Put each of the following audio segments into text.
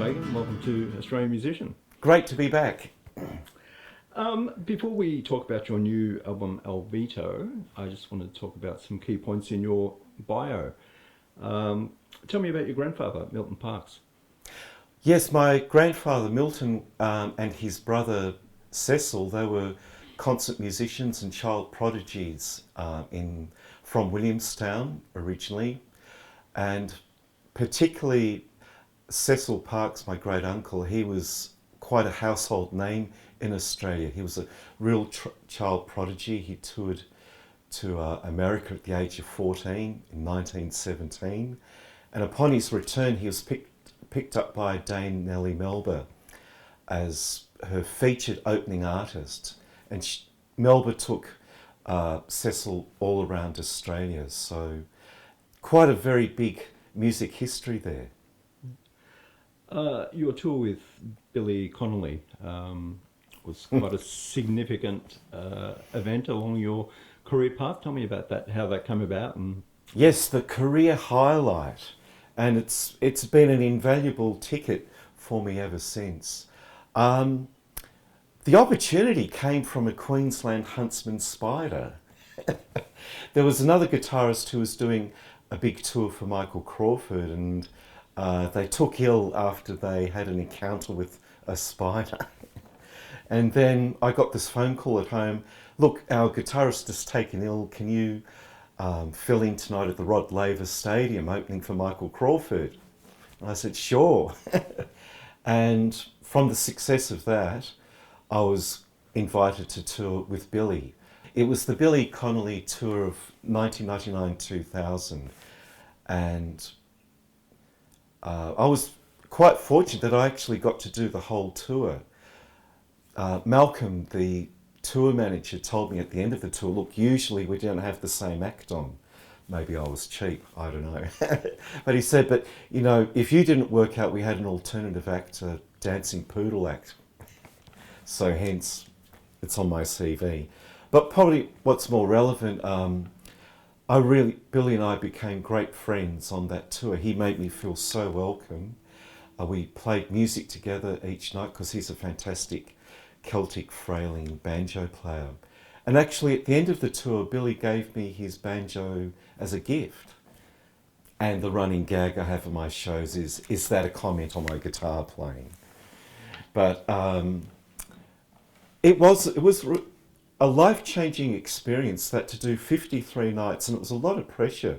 FAGAN. Welcome to Australian Musician. Great to be back. Before we talk about your new album, VITO, I just wanted to talk about some key points in your bio. Tell me about your grandfather, Milton Parks. Yes, my grandfather Milton and his brother Cecil, they were concert musicians and child prodigies from Williamstown originally, and particularly Cecil Parks, my great uncle, he was quite a household name in Australia. He was a real child prodigy. He toured to America at the age of 14 in 1917, and upon his return he was picked up by Dame Nellie Melba as her featured opening artist, and Melba took Cecil all around Australia, so quite a very big music history there. Your tour with Billy Connolly was quite a significant event along your career path. Tell me about that, how that came about. Yes, the career highlight, and it's been an invaluable ticket for me ever since. The opportunity came from a Queensland huntsman spider. There was another guitarist who was doing a big tour for Michael Crawford, and they took ill after they had an encounter with a spider. And then I got this phone call at home, look, our guitarist has taken ill, can you fill in tonight at the Rod Laver Stadium opening for Michael Crawford? And I said, sure. And from the success of that, I was invited to tour with Billy. It was the Billy Connolly tour of 1999-2000, and I was quite fortunate that I actually got to do the whole tour. Malcolm, the tour manager, told me at the end of the tour, look, usually we don't have the same act on. Maybe I was cheap, I don't know. But he said, but you know, if you didn't work out, we had an alternative act, a dancing poodle act. So hence, it's on my CV. But probably what's more relevant, Billy and I became great friends on that tour. He made me feel so welcome. We played music together each night because he's a fantastic Celtic frailing banjo player. And actually at the end of the tour, Billy gave me his banjo as a gift. And the running gag I have on my shows is that a comment on my guitar playing? But it was a life-changing experience, that to do 53 nights, and it was a lot of pressure.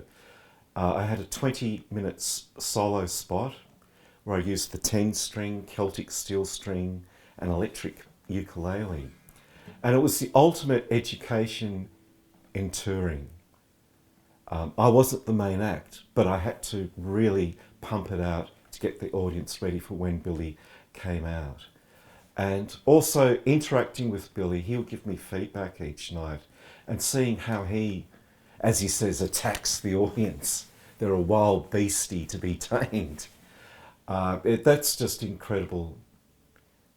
I had a 20 minutes solo spot where I used the 10-string, Celtic steel string and electric ukulele. And it was the ultimate education in touring. I wasn't the main act, but I had to really pump it out to get the audience ready for when Billy came out. And also interacting with Billy, he'll give me feedback each night, and seeing how he, as he says, attacks the audience. They're a wild beastie to be tamed. That's just incredible,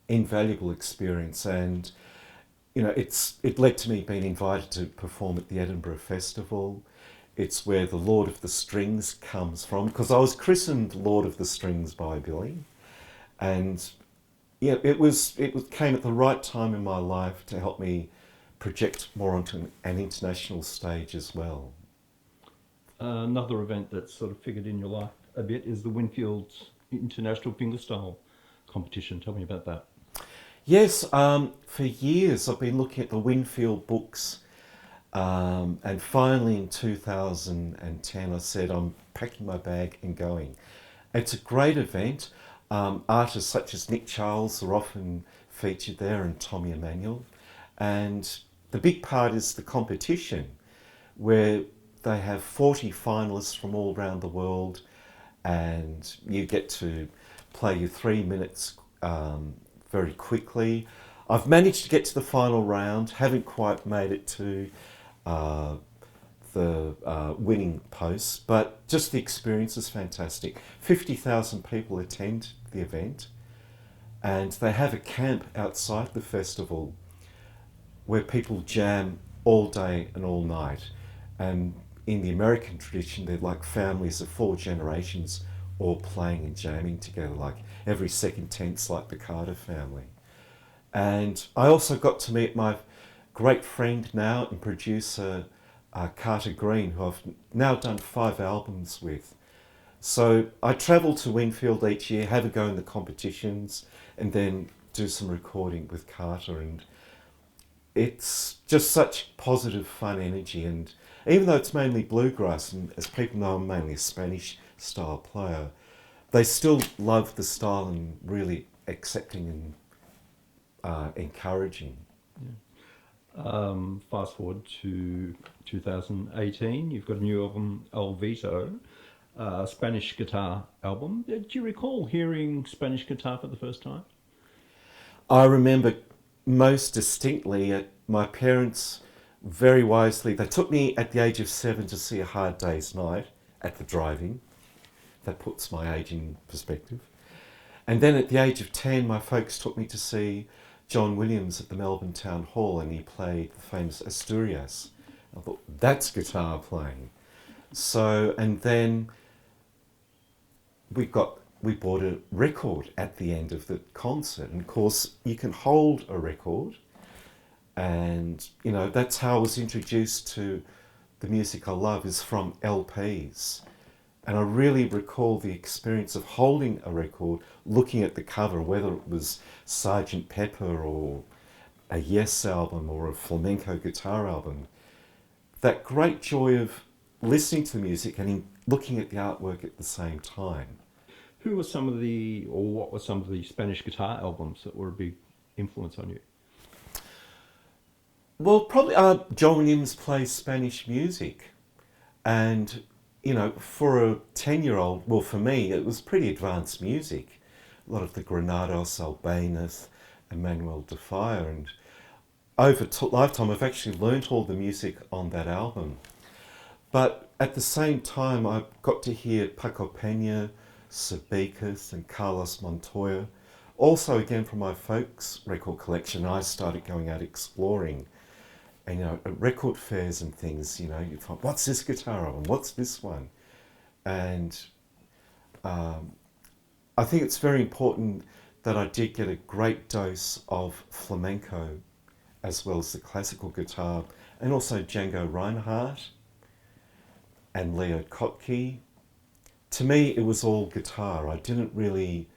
invaluable experience. And you know, it led to me being invited to perform at the Edinburgh Festival. It's where the Lord of the Strings comes from, because I was christened Lord of the Strings by Billy. And yeah, it came at the right time in my life to help me project more onto an international stage as well. Another event that's sort of figured in your life a bit is the Winfield International Fingerstyle competition. Tell me about that. Yes, for years I've been looking at the Winfield books, and finally in 2010 I said I'm packing my bag and going. It's a great event. Artists such as Nick Charles are often featured there, and Tommy Emmanuel. And the big part is the competition, where they have 40 finalists from all around the world, and you get to play your 3 minutes very quickly. I've managed to get to the final round, haven't quite made it to the winning posts, but just the experience is fantastic. 50,000 people attend the event, and they have a camp outside the festival where people jam all day and all night. And in the American tradition, they're like families of 4 generations all playing and jamming together, like every second tense, like the Carter family. And I also got to meet my great friend now and producer, Carter Green, who I've now done 5 albums with. So I travel to Winfield each year, have a go in the competitions, and then do some recording with Carter. And it's just such positive, fun energy. And even though it's mainly bluegrass, and as people know, I'm mainly a Spanish style player, they still love the style and really accepting and encouraging. Fast forward to 2018, you've got a new album, El VITO, Spanish guitar album. Do you recall hearing Spanish guitar for the first time? I remember most distinctly my parents very wisely, they took me at the age of 7 to see A Hard Day's Night at the drive-in. That puts my age in perspective. And then at the age of 10, my folks took me to see John Williams at the Melbourne Town Hall, and he played the famous Asturias. I thought, that's guitar playing. So, and then we bought a record at the end of the concert. And of course, you can hold a record. And, you know, that's how I was introduced to the music I love, is from LPs. And I really recall the experience of holding a record, looking at the cover, whether it was Sgt. Pepper or a Yes album or a flamenco guitar album. That great joy of listening to the music and looking at the artwork at the same time. Who were some of the, or what were some of the Spanish guitar albums that were a big influence on you? Well, probably John Williams plays Spanish music. And, you know, for a 10-year-old, well, for me, it was pretty advanced music. A lot of the Granados, Albéniz, and Manuel de Falla. And over lifetime, I've actually learnt all the music on that album. But at the same time, I got to hear Paco Peña, Sabicas, and Carlos Montoya. Also, again, from my folks record collection, I started going out exploring. And, you know, at record fairs and things, you know, you find, what's this guitar album? What's this one? And I think it's very important that I did get a great dose of flamenco as well as the classical guitar, and also Django Reinhardt and Leo Kottke. To me, it was all guitar. I didn't really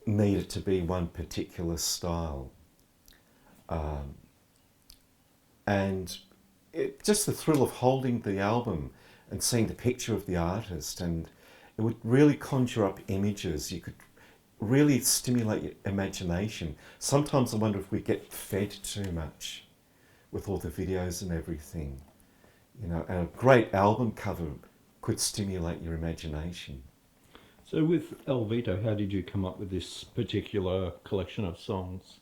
need it to be one particular style. And just the thrill of holding the album and seeing the picture of the artist, and it would really conjure up images. You could really stimulate your imagination. Sometimes I wonder if we get fed too much with all the videos and everything. You know, and a great album cover could stimulate your imagination. So with El Vito, how did you come up with this particular collection of songs?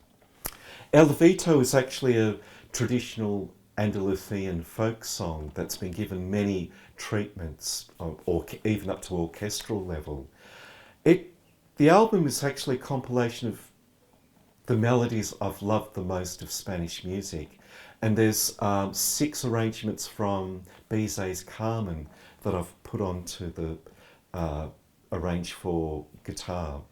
El Vito is actually a traditional Andalusian folk song that's been given many treatments, or even up to orchestral level. The album is actually a compilation of the melodies I've loved the most of Spanish music. And there's 6 arrangements from Bizet's Carmen that I've put onto the arrange for guitar.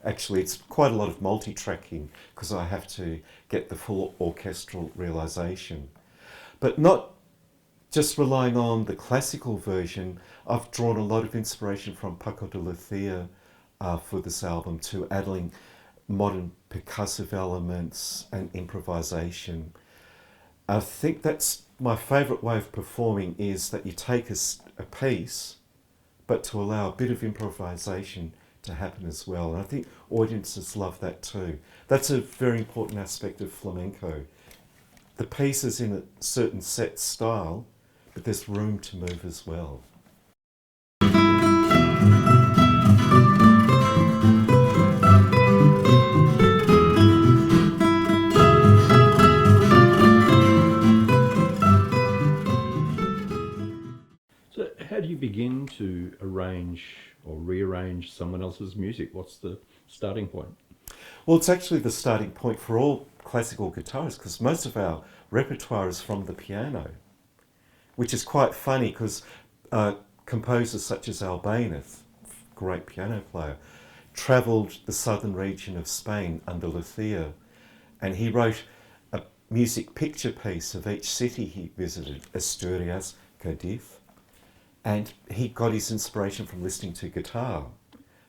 Actually, it's quite a lot of multi-tracking because I have to get the full orchestral realization. But not just relying on the classical version, I've drawn a lot of inspiration from Paco de Lucia for this album, to adding modern percussive elements and improvisation. I think that's my favourite way of performing, is that you take a piece, but to allow a bit of improvisation to happen as well. And I think audiences love that too. That's a very important aspect of flamenco. The piece is in a certain set style, but there's room to move as well. So how do you begin to arrange or rearrange someone else's music? What's the starting point? Well, it's actually the starting point for all classical guitarists, because most of our repertoire is from the piano, which is quite funny because composers such as Albéniz, great piano player, travelled the southern region of Spain under Lucia, and he wrote a music picture piece of each city he visited, Asturias, Cadiz, and he got his inspiration from listening to guitar.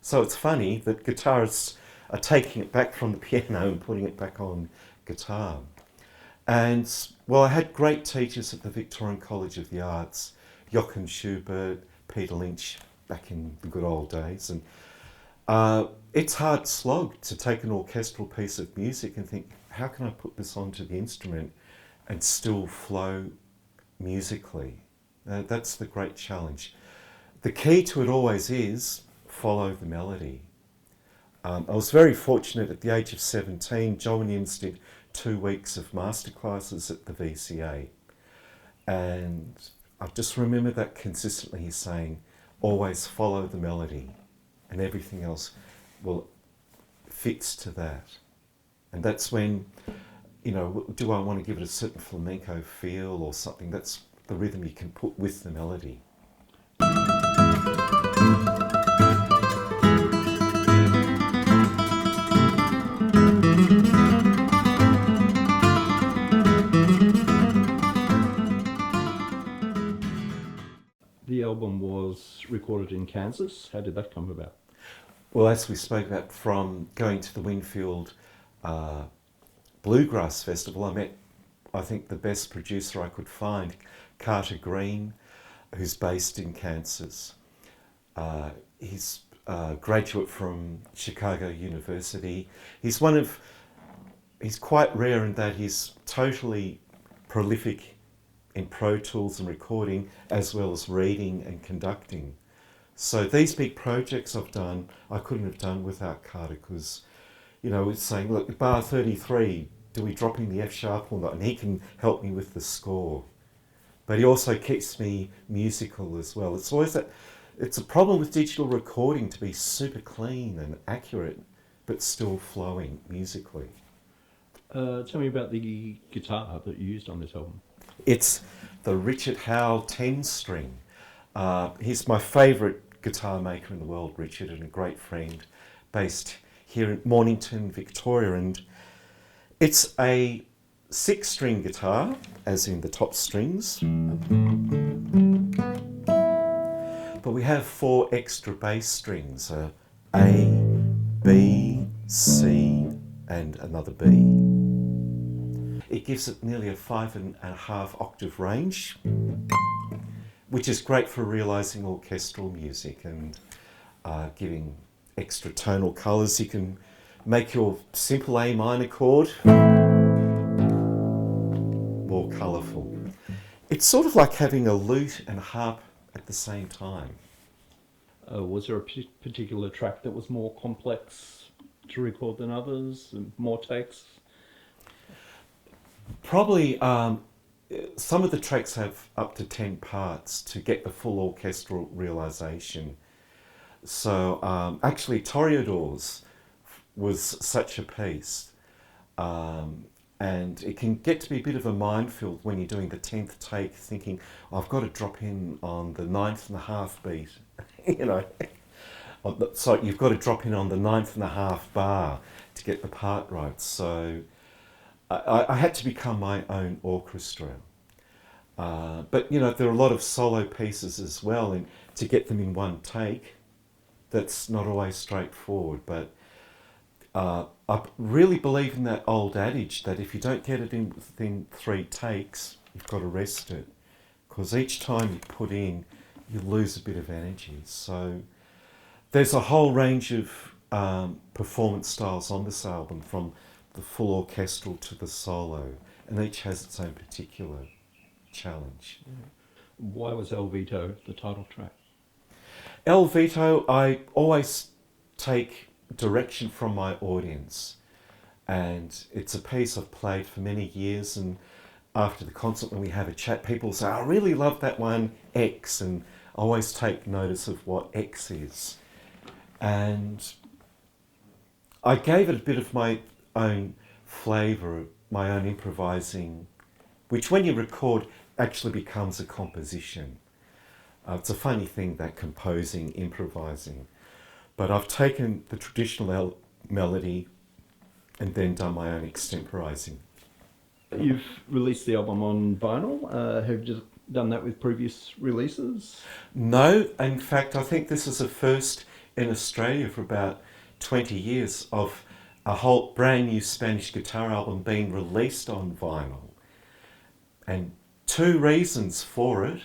So it's funny that guitarists are taking it back from the piano and putting it back on guitar. And, well, I had great teachers at the Victorian College of the Arts, Joachim Schubert, Peter Lynch, back in the good old days. And it's hard slog to take an orchestral piece of music and think, how can I put this onto the instrument and still flow musically? That's the great challenge. The key to it always is follow the melody. I was very fortunate at the age of 17, John Williams did 2 weeks of masterclasses at the VCA. And I just remember that consistently, he's saying, always follow the melody and everything else will fits to that. And that's when, you know, do I want to give it a certain flamenco feel or something? That's the rhythm you can put with the melody. The album was recorded in Kansas. How did that come about? Well, as we spoke about, from going to the Winfield Bluegrass Festival, I met, I think, the best producer I could find, Carter Green, who's based in Kansas. He's a graduate from Chicago University. He's quite rare in that he's totally prolific in Pro Tools and recording, as well as reading and conducting. So these big projects I've done, I couldn't have done without Carter, because, you know, it's saying, look, bar 33, do we drop in the F sharp or not? And he can help me with the score. But he also keeps me musical as well. It's always that, it's a problem with digital recording to be super clean and accurate, but still flowing musically. Tell me about the guitar that you used on this album. It's the Richard Howell 10-string. He's my favourite guitar maker in the world, Richard, and a great friend based here in Mornington, Victoria. And it's a 6-string guitar, as in the top strings. But we have 4 extra bass strings, A, B, C, and another B. It gives it nearly a 5.5 octave range, which is great for realising orchestral music and giving extra tonal colours. You can make your simple A minor chord more colourful. It's sort of like having a lute and harp at the same time. Was there a particular track that was more complex to record than others, and more takes? Probably some of the tracks have up to 10 parts to get the full orchestral realisation. So actually Toreadors was such a piece, and it can get to be a bit of a minefield when you're doing the 10th take, thinking, I've got to drop in on the 9.5 beat, you know. So you've got to drop in on the 9.5 bar to get the part right. So I had to become my own orchestra. But, you know, there are a lot of solo pieces as well, and to get them in one take, that's not always straightforward. But I really believe in that old adage that if you don't get it in within 3 takes, you've got to rest it. Because each time you put in, you lose a bit of energy. So there's a whole range of performance styles on this album, from the full orchestral to the solo, and each has its own particular challenge. Why was El Vito the title track? El Vito, I always take direction from my audience, and it's a piece I've played for many years, and after the concert when we have a chat, people say, I really love that one, X, and I always take notice of what X is. And I gave it a bit of my own flavour, my own improvising, which when you record actually becomes a composition. It's a funny thing, that composing, improvising. But I've taken the traditional melody and then done my own extemporising. You've released the album on vinyl. Have you just done that with previous releases? No, in fact, I think this is a first in Australia for about 20 years of a whole brand new Spanish guitar album being released on vinyl. And two reasons for it.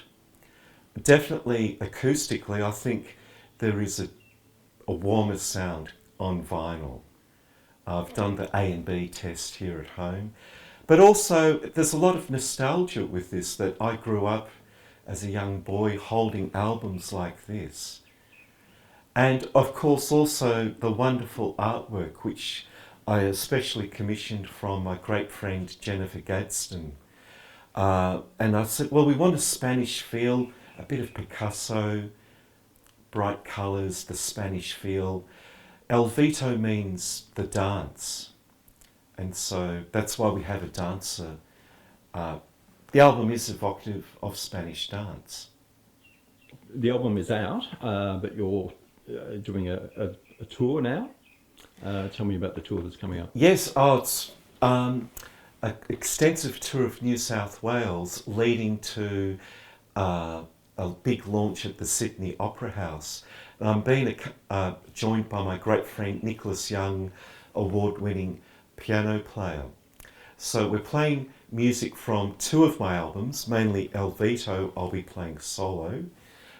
Definitely acoustically, I think there is a warmer sound on vinyl. I've done the A and B test here at home. But also, there's a lot of nostalgia with this, that I grew up as a young boy holding albums like this. And of course also the wonderful artwork, which I especially commissioned from my great friend Jennifer Gadsden. And I said, well, we want a Spanish feel, a bit of Picasso, bright colours, the Spanish feel. El VITO means the dance. And so that's why we have a dancer. The album is evocative of Spanish dance. The album is out, but you're doing a tour now. Tell me about the tour that's coming up. Yes, it's an extensive tour of New South Wales leading to a big launch at the Sydney Opera House. I'm being joined by my great friend Nicholas Young, award-winning piano player. So we're playing music from two of my albums, mainly El VITO. I'll be playing solo,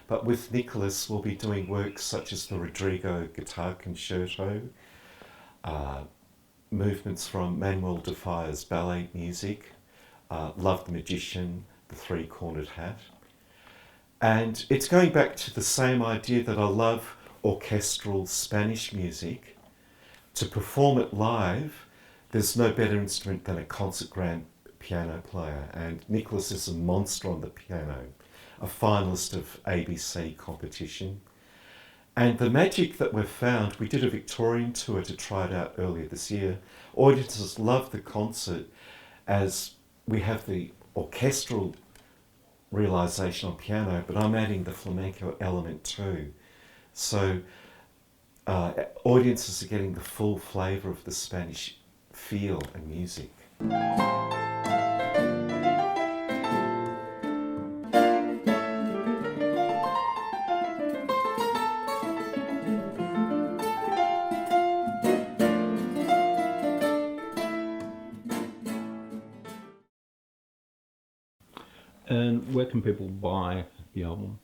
but with Nicholas we'll be doing works such as the Rodrigo Guitar Concerto, movements from Manuel de Falla's ballet music, Love the Magician, The Three-Cornered Hat. And it's going back to the same idea that I love orchestral Spanish music. To perform it live, there's no better instrument than a concert grand piano player, and Nicholas is a monster on the piano, a finalist of ABC competition. And the magic that we've found, we did a Victorian tour to try it out earlier this year. Audiences love the concert as we have the orchestral realisation on piano, but I'm adding the flamenco element too. So audiences are getting the full flavour of the Spanish feel and music. And where can people buy the album?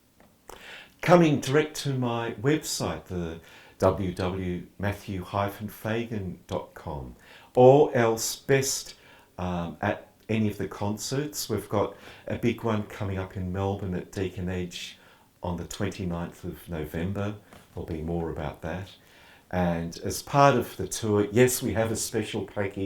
Coming direct to my website, the www.matthew-fagan.com, or else best at any of the concerts. We've got a big one coming up in Melbourne at Deakin Edge on the 29th of November. There'll be more about that. And as part of the tour, yes, we have a special package